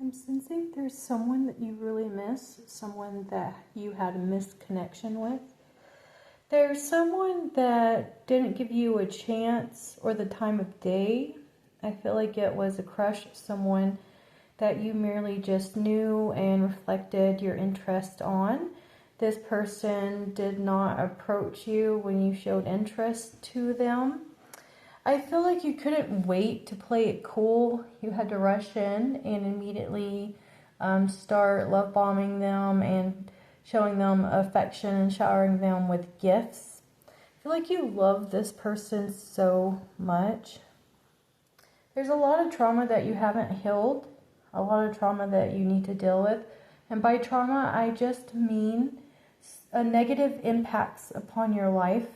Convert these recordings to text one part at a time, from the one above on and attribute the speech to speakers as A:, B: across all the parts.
A: I'm sensing there's someone that you really miss, someone that you had a misconnection with. There's someone that didn't give you a chance or the time of day. I feel like it was a crush, someone that you merely just knew and reflected your interest on. This person did not approach you when you showed interest to them. I feel like you couldn't wait to play it cool. You had to rush in and immediately start love bombing them and showing them affection and showering them with gifts. I feel like you love this person so much. There's a lot of trauma that you haven't healed, a lot of trauma that you need to deal with. And by trauma, I just mean negative impacts upon your life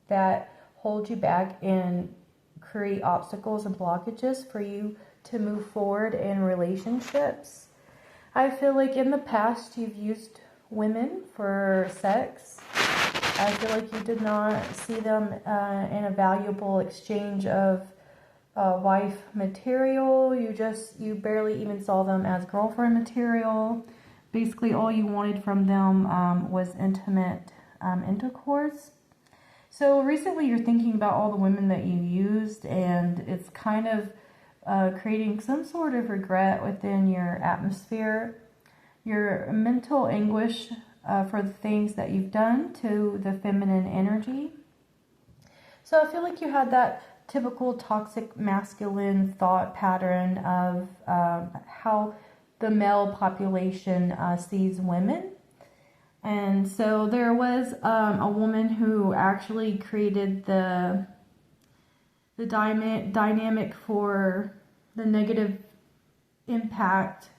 A: that hold you back and create obstacles and blockages for you to move forward in relationships. I feel like in the past you've used women for sex. I feel like you did not see them in a valuable exchange of wife material. You barely even saw them as girlfriend material. Basically all you wanted from them was intimate intercourse. So recently you're thinking about all the women that you used, and it's kind of creating some sort of regret within your atmosphere. Your mental anguish for the things that you've done to the feminine energy. So I feel like you had that typical toxic masculine thought pattern of how the male population sees women. And so there was a woman who actually created the dynamic for the negative impact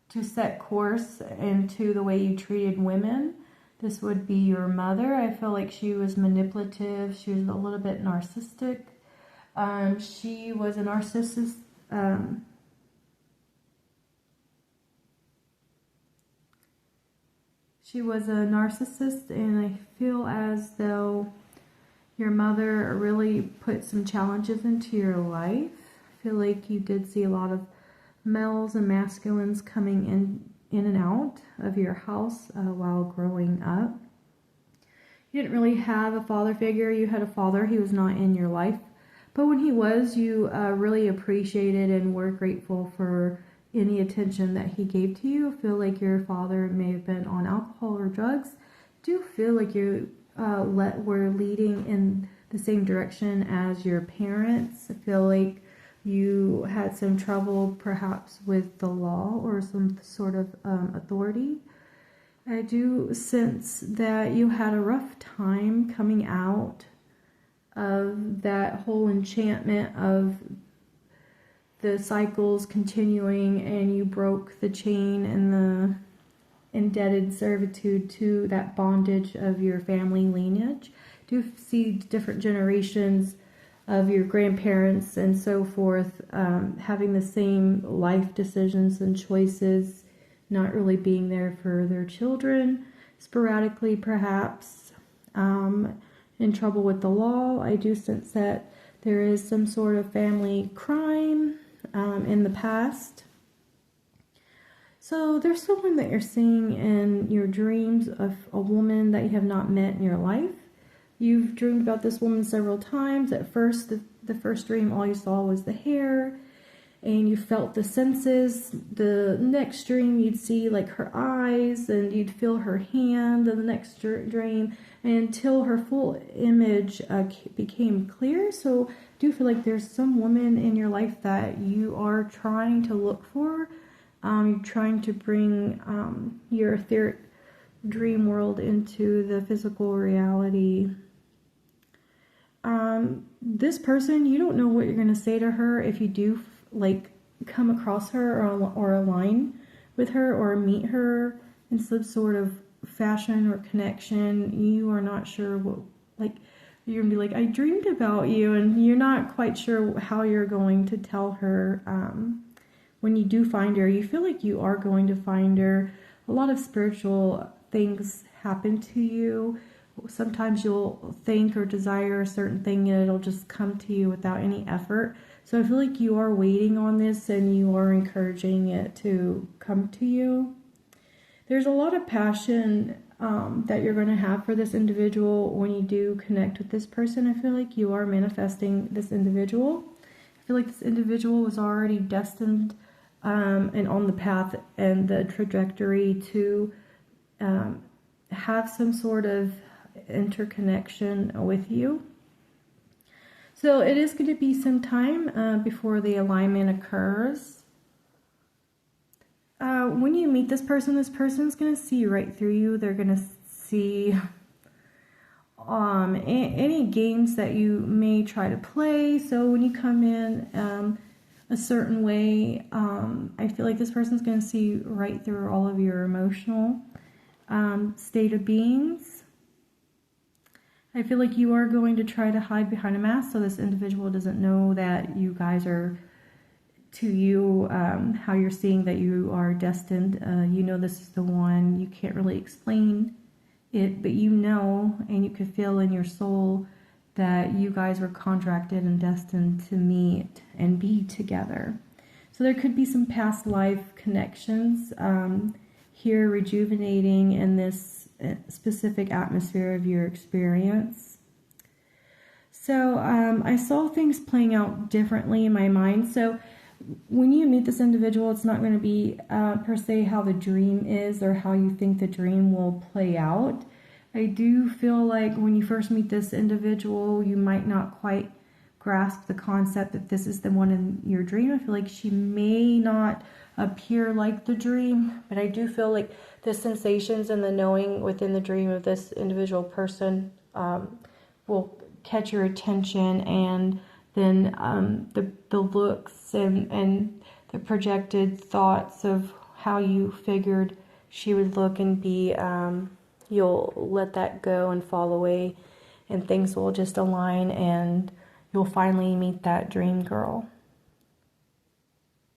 A: to set course into the way you treated women. This would be your mother. I feel like she was manipulative. She was a little bit narcissistic. She was a narcissist. She was a narcissist, and I feel as though your mother really put some challenges into your life. I feel like you did see a lot of males and masculines coming in and out of your house while growing up. You didn't really have a father figure. You had a father. He was not in your life. But when he was, you really appreciated and were grateful for any attention that he gave to you. I feel like your father may have been on alcohol or drugs. I do feel like you were leading in the same direction as your parents. I feel like you had some trouble perhaps with the law or some sort of authority. I do sense that you had a rough time coming out of that whole enchantment of the cycles continuing, and you broke the chain and the indebted servitude to that bondage of your family lineage. Do see different generations of your grandparents and so forth having the same life decisions and choices, not really being there for their children, sporadically perhaps, in trouble with the law. I do sense that there is some sort of family crime in the past. So there's someone that you're seeing in your dreams of a woman that you have not met in your life. You've dreamed about this woman several times. At first, the first dream, all you saw was the hair, and you felt the senses. The next dream, you'd see like her eyes, and you'd feel her hand. And the next dream, until her full image became clear. So I do feel like there's some woman in your life that you are trying to look for. You're trying to bring your etheric dream world into the physical reality. This person, you don't know what you're going to say to her if you do like come across her or align with her or meet her in some sort of fashion or connection. You are not sure what, like, you're going to be like, I dreamed about you, and you're not quite sure how you're going to tell her. When you do find her, you feel like you are going to find her. A lot of spiritual things happen to you. Sometimes you'll think or desire a certain thing and it'll just come to you without any effort. So I feel like you are waiting on this and you are encouraging it to come to you. There's a lot of passion that you're going to have for this individual when you do connect with this person. I feel like you are manifesting this individual. I feel like this individual was already destined and on the path and the trajectory to have some sort of interconnection with you. So it is going to be some time before the alignment occurs. When you meet this person's going to see right through you. They're going to see any games that you may try to play. So when you come in a certain way, I feel like this person's going to see right through all of your emotional state of beings. I feel like you are going to try to hide behind a mask so this individual doesn't know that you guys are, to you, how you're seeing that you are destined. You know this is the one. You can't really explain it, but you know, and you can feel in your soul that you guys were contracted and destined to meet and be together. So there could be some past life connections here rejuvenating in this specific atmosphere of your experience. So I saw things playing out differently in my mind. So when you meet this individual, it's not going to be per se how the dream is or how you think the dream will play out. I do feel like when you first meet this individual, you might not quite grasp the concept that this is the one in your dream. I feel like she may not appear like the dream, but I do feel like the sensations and the knowing within the dream of this individual person will catch your attention, and then the looks and the projected thoughts of how you figured she would look and be, you'll let that go and fall away, and things will just align, and you'll finally meet that dream girl.